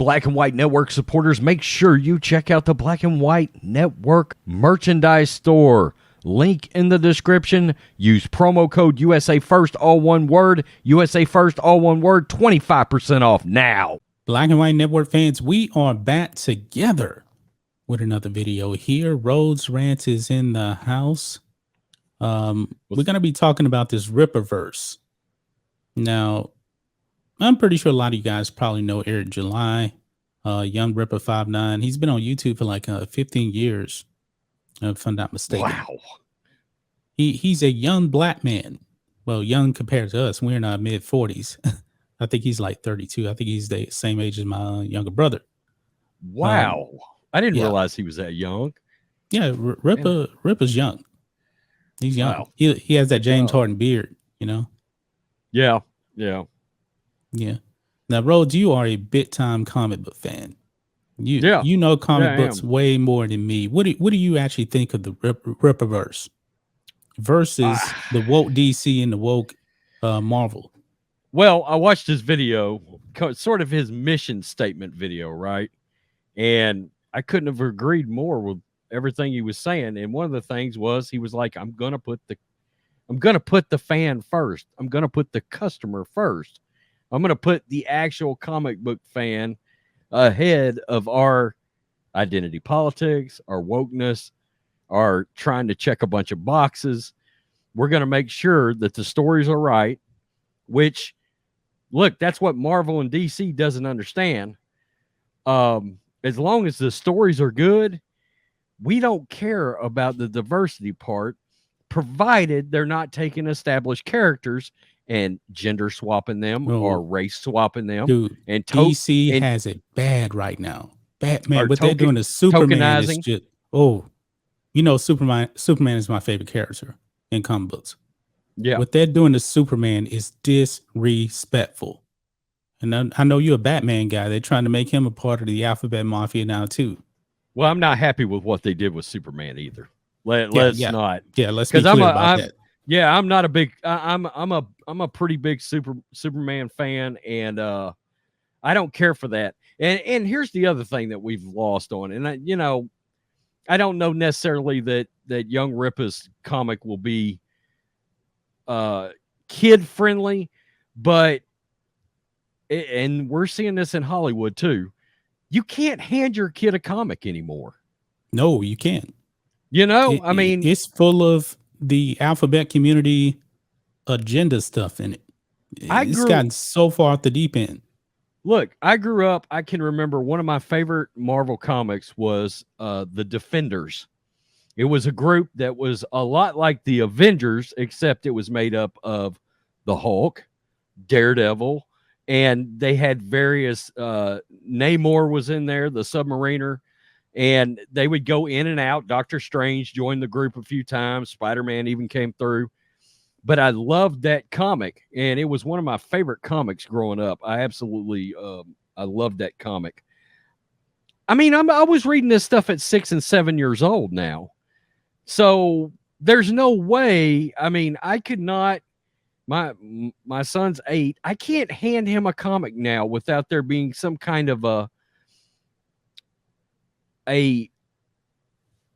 Black and White Network supporters, make sure you check out the Black and White Network merchandise store. Link in the description. Use promo code USA First, all one word. USA First, all one word. 25% off now. Black and White Network fans, we are back together with another video here. Rhodes Rant is in the house. We're going to be talking about this Rippaverse. Now, I'm pretty sure a lot of you guys probably know Eric July, Young Ripper 59. He's been on YouTube for like 15 years, if I'm not mistaken. Wow. He's a young black man. Well, young compared to us. We're in our mid-40s. I think he's like 32. I think he's the same age as my younger brother. Wow. I didn't realize he was that young. Yeah, Ripper's young. He's young. Wow. He has that James Harden beard, you know? Yeah, yeah. Yeah. Now, Rhodes, you are a big-time comic book fan. You know comic books way more than me. What do you actually think of the Rippaverse versus the woke DC and the woke Marvel? Well, I watched his video, sort of his mission statement video, right? And I couldn't have agreed more with everything he was saying. And one of the things was he was like, I'm gonna put the fan first. I'm gonna put the customer first. I'm going to put the actual comic book fan ahead of our identity politics, our wokeness, our trying to check a bunch of boxes. We're going to make sure that the stories are right, which, look, that's what Marvel and DC doesn't understand. As long as the stories are good, we don't care about the diversity part, provided they're not taking established characters and gender swapping them or race swapping them. Dude, and DC has it bad right now. Batman, what they're doing to Superman is just, you know, Superman is my favorite character in comic books. Yeah. What they're doing to Superman is disrespectful. And I know you're a Batman guy. They're trying to make him a part of the Alphabet Mafia now too. Well, I'm not happy with what they did with Superman either. Let's not. Yeah, let's be clear about that. Yeah, I'm not a big. I'm a pretty big Superman fan, and I don't care for that. And here's the other thing that we've lost on, and I don't know necessarily that Young Rippa's comic will be kid friendly, but and we're seeing this in Hollywood too. You can't hand your kid a comic anymore. No, you can't. I mean, it's full of the alphabet community agenda stuff in it. It's gotten so far off the deep end. Look, I grew up, I can remember one of my favorite Marvel comics was the Defenders. It was a group that was a lot like the Avengers, except it was made up of the Hulk, Daredevil, and they had various, Namor was in there, the Submariner, and they would go in and out. Doctor Strange joined the group a few times. Spider-Man even came through. But I loved that comic, and it was one of my favorite comics growing up. I absolutely, I loved that comic. I mean, I was reading this stuff at 6 and 7 years old now. So there's no way. I mean, I could not, my son's 8. I can't hand him a comic now without there being some kind of a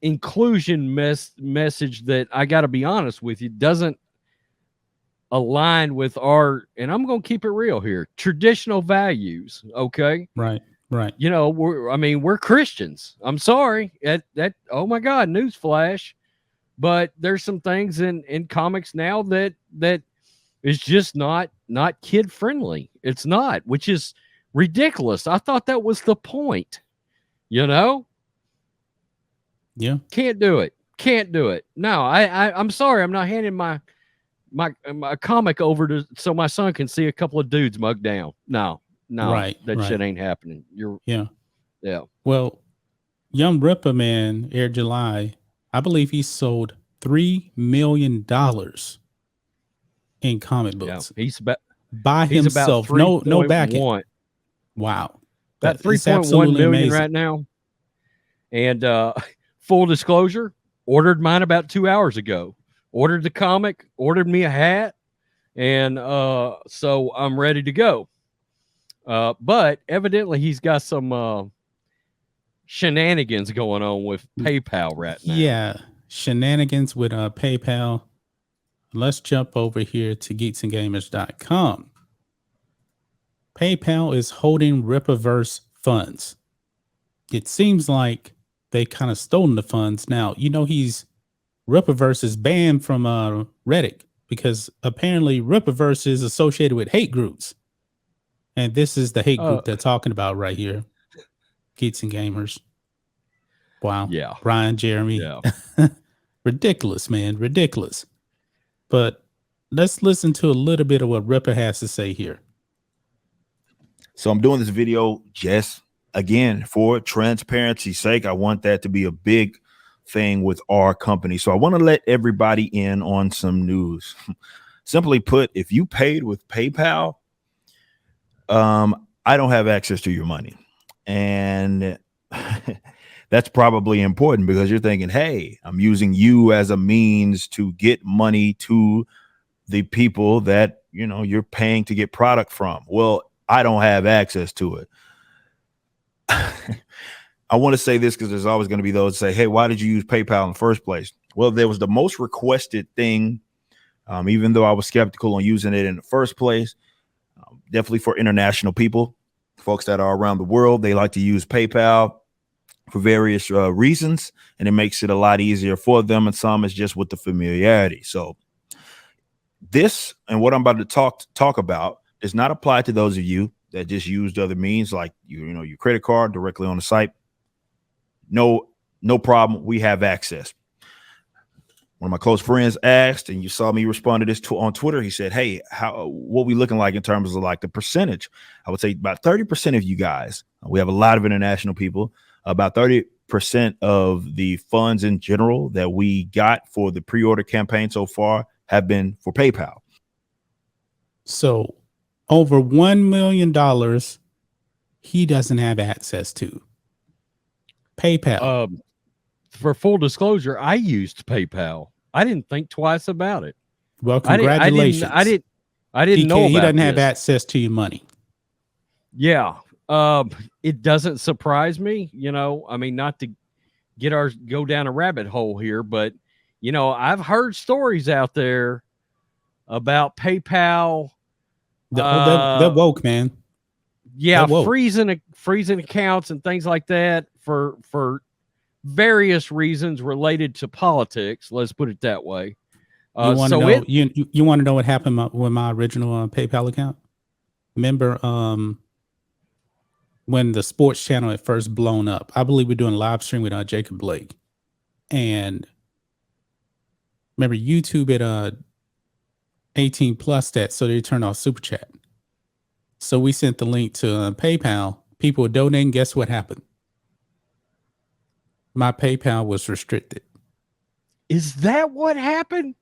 inclusion message that, I got to be honest with you, doesn't align with our, and I'm going to keep it real here, traditional values. Okay. Right. We're Christians. I'm sorry that oh my God, newsflash. But there's some things in comics now that is just not kid friendly. It's not, which is ridiculous. I thought that was the point, Yeah. Can't do it. No, I'm sorry. I'm not handing my comic over so my son can see a couple of dudes mugged down. No, right, shit ain't happening. Yeah. Well, Young Ripper, man, Air July, I believe he sold $3 million in comic books. Yeah, he's by himself. No backing. Wow, about 3.1 million amazing right now. And full disclosure, ordered mine about 2 hours ago. Ordered the comic, ordered me a hat, and so I'm ready to go. But evidently he's got some shenanigans going on with PayPal right now. Yeah, shenanigans with PayPal. Let's jump over here to geeksandgamers.com. PayPal is holding Rippaverse funds. It seems like they kind of stolen the funds. Now, Rippaverse is banned from Reddit because apparently Rippaverse is associated with hate groups. And this is the hate group they're talking about right here. Geeks and Gamers. Wow. Yeah. Brian, Jeremy. Yeah. Ridiculous, man. Ridiculous. But let's listen to a little bit of what Ripper has to say here. So I'm doing this video just, again, for transparency's sake. I want that to be a big thing with our company. So I want to let everybody in on some news. Simply put, if you paid with PayPal, I don't have access to your money. And that's probably important because you're thinking, hey, I'm using you as a means to get money to the people that, you're paying to get product from. Well, I don't have access to it. I want to say this because there's always going to be those that say, hey, why did you use PayPal in the first place? Well, there was the most requested thing, even though I was skeptical on using it in the first place. Definitely for international people, folks that are around the world, they like to use PayPal for various reasons, and it makes it a lot easier for them. And some is just with the familiarity. So this and what I'm about to talk about does not apply to those of you that just used other means like your credit card directly on the site. No problem. We have access. One of my close friends asked, and you saw me respond to this on Twitter. He said, hey, what we looking like in terms of like the percentage? I would say about 30% of you guys, we have a lot of international people, about 30% of the funds in general that we got for the pre-order campaign so far have been for PayPal. So over $1 million he doesn't have access to. PayPal. For full disclosure, I used PayPal. I didn't think twice about it. Well, congratulations. I didn't know about he doesn't have this. access to your money. Yeah. It doesn't surprise me, I mean, not to go down a rabbit hole here, but I've heard stories out there about PayPal. They're woke, man. Yeah, freezing accounts and things like that for various reasons related to politics. Let's put it that way. You want to know? You want to know what happened with my original PayPal account? Remember, when the sports channel had first blown up, I believe we're doing a live stream with Jacob Blake, and remember YouTube at 18 plus that, so they turned off super chat. So we sent the link to PayPal. People were donating. Guess what happened? My PayPal was restricted. Is that what happened?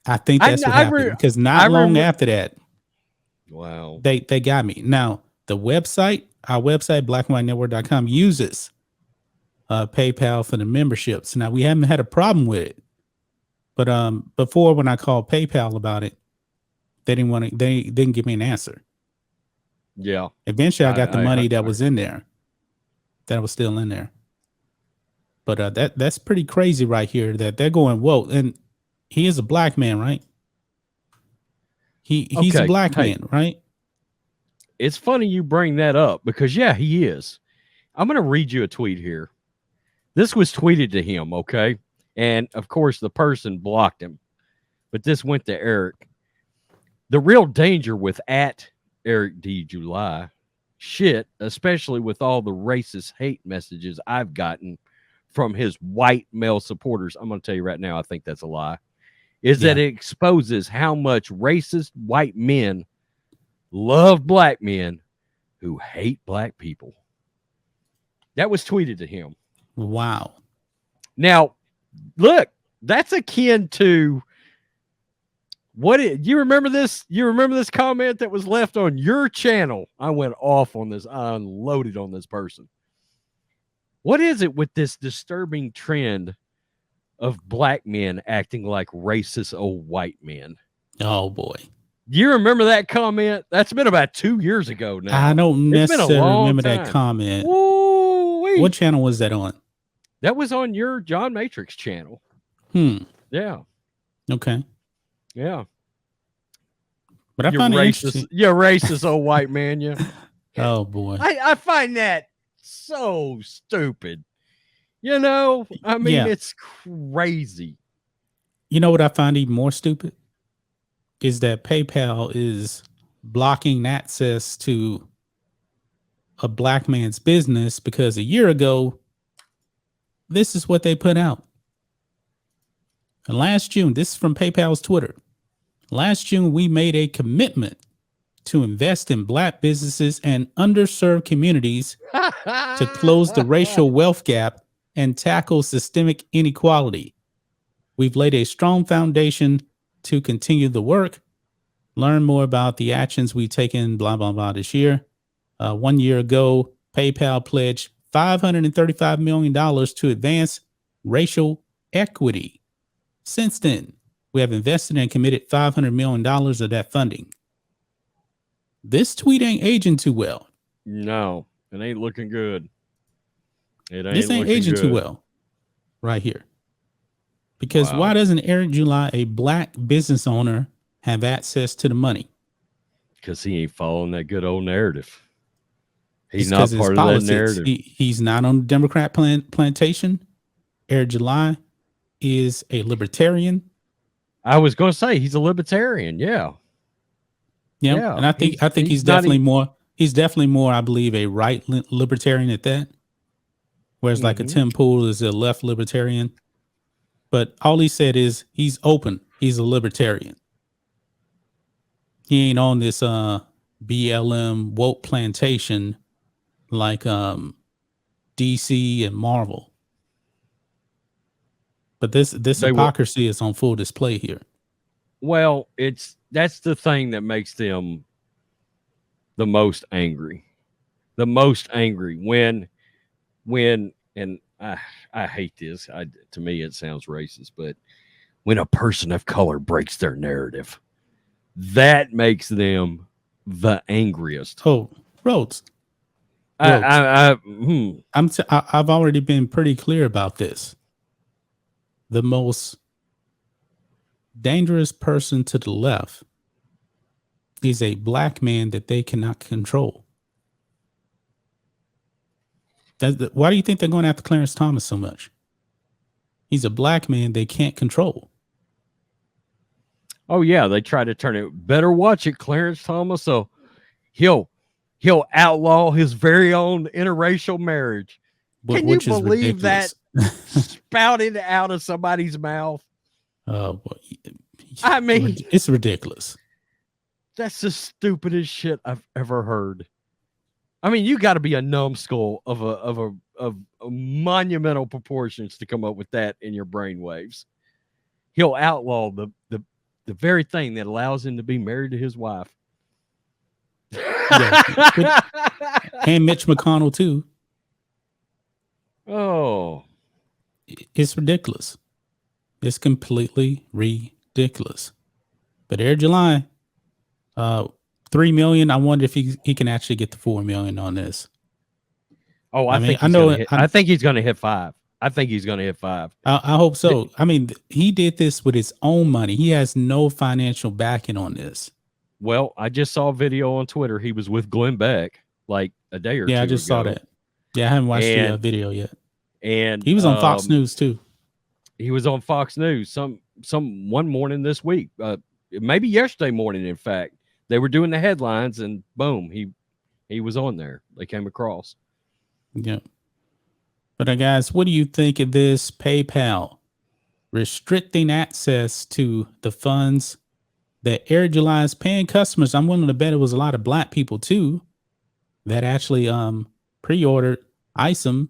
I think that's what happened because not long after that, wow, they got me. Now the website, our website, blackandwhitenetwork.com, uses PayPal for the memberships. Now we haven't had a problem with it, but before when I called PayPal about it, they didn't give me an answer. Yeah. Eventually, I got the money that was in there, that was still in there. But that's pretty crazy right here that they're going, whoa. And he is a black man, right? He's a black man, right? It's funny you bring that up because, yeah, he is. I'm going to read you a tweet here. This was tweeted to him, okay? And, of course, the person blocked him. But this went to Eric. The real danger with @Eric D. July shit, especially with all the racist hate messages I've gotten from his white male supporters, I'm going to tell you right now, I think that's a lie, is that it exposes how much racist white men love black men who hate black people. That was tweeted to him. Wow. Now, look, that's akin to you remember this? You remember this comment that was left on your channel? I went off on this. I unloaded on this person. What is it with this disturbing trend of black men acting like racist old white men? Oh boy. Do you remember that comment? That's been about 2 years ago now. I don't It's been a necessarily long remember time. that comment. Woo-wee. What channel was that on? That was on your John Matrix channel. Yeah. Okay. Yeah. But I find it interesting. You're racist old white man, you. Oh boy. I find that so stupid. You know, I mean, it's crazy. You know what I find even more stupid? Is that PayPal is blocking access to a black man's business because a year ago, this is what they put out. And last June, this is from PayPal's Twitter. Last June, we made a commitment to invest in black businesses and underserved communities to close the racial wealth gap and tackle systemic inequality. We've laid a strong foundation to continue the work. Learn more about the actions we've taken, blah, blah, blah, this year. 1 year ago, PayPal pledged $535 million to advance racial equity. Since then, we have invested and committed $500 million of that funding. This tweet ain't aging too well. No, it ain't looking good. This ain't aging too well right here. Because why doesn't Eric July, a black business owner, have access to the money? Because he ain't following that good old narrative. He's not part of that narrative. He's not on the Democrat plantation. Eric July is a libertarian. I was going to say he's a libertarian. Yeah. Yeah. And I think he's definitely more. He's definitely more, I believe, a right libertarian at that. Whereas like a Tim Pool is a left libertarian. But all he said is he's open. He's a libertarian. He ain't on this BLM woke plantation like DC and Marvel. But this hypocrisy is on full display here. Well, that's the thing that makes them the most angry. The most angry when and I hate this. To me, it sounds racist, but when a person of color breaks their narrative, that makes them the angriest. Oh, Rhodes. I've already been pretty clear about this. The most dangerous person to the left is a black man that they cannot control. Why do you think they're going after Clarence Thomas so much? He's a black man they can't control. Oh yeah, they try to turn it. Better watch it, Clarence Thomas. So he'll outlaw his very own interracial marriage. Can you believe that spouted out of somebody's mouth? I mean, it's ridiculous. That's the stupidest shit I've ever heard. I mean, you got to be a numbskull of monumental proportions to come up with that in your brainwaves. He'll outlaw the very thing that allows him to be married to his wife. Yeah. And Mitch McConnell too. Oh, it's ridiculous. It's completely ridiculous. But Air July, 3 million. I wonder if he can actually get the 4 million on this. Oh, I think he's going to hit 5. I think he's going to hit 5. I hope so. I mean, he did this with his own money. He has no financial backing on this. Well, I just saw a video on Twitter. He was with Glenn Beck like a day or two ago. Yeah, I just saw that. Yeah, I haven't watched the video yet. And he was on Fox News too. He was on Fox News some one morning this week. Maybe yesterday morning, in fact. They were doing the headlines and boom, he was on there. They came across. Yeah. But guys, what do you think of this PayPal restricting access to the funds that Air July is paying customers? I'm willing to bet it was a lot of black people too that actually pre-ordered ISOM.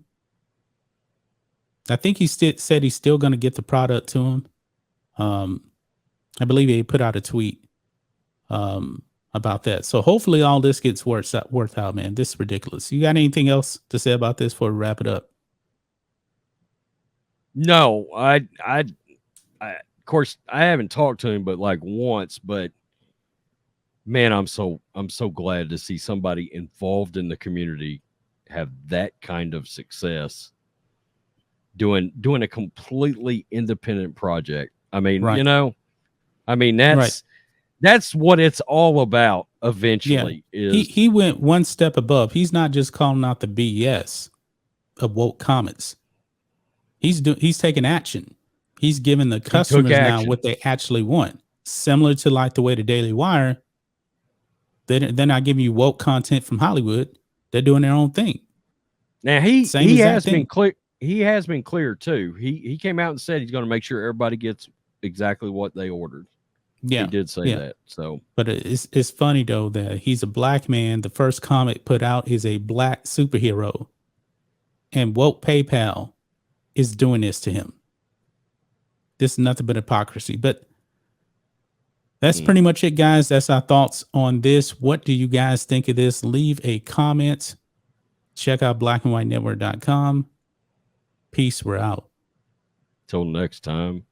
I think he said he's still going to get the product to him. I believe he put out a tweet about that. So hopefully all this gets worked out, man. This is ridiculous. You got anything else to say about this before we wrap it up? No, I of course I haven't talked to him but like once, but Man, I'm so glad to see somebody involved in the community have that kind of success doing a completely independent project. I mean, Right. Right. that's what it's all about Yeah. eventually He went one step above. He's not just calling out the BS of woke comments. He's taking action. He's giving the he took customers now action. what they actually want. Similar to like the way the Daily Wire, they're not giving you woke content from Hollywood. They're doing their own thing. Now Same he exact has been thing. clear. He has been clear too. He came out and said he's going to make sure everybody gets exactly what they ordered. Yeah. He did say Yeah. that. So, But it's funny though that he's a black man. The first comic put out is a black superhero, and woke PayPal is doing this to him. This is nothing but hypocrisy. But that's pretty much it, guys. That's our thoughts on this. What do you guys think of this? Leave a comment. Check out blackandwhitenetwork.com. Peace. We're out. till next time.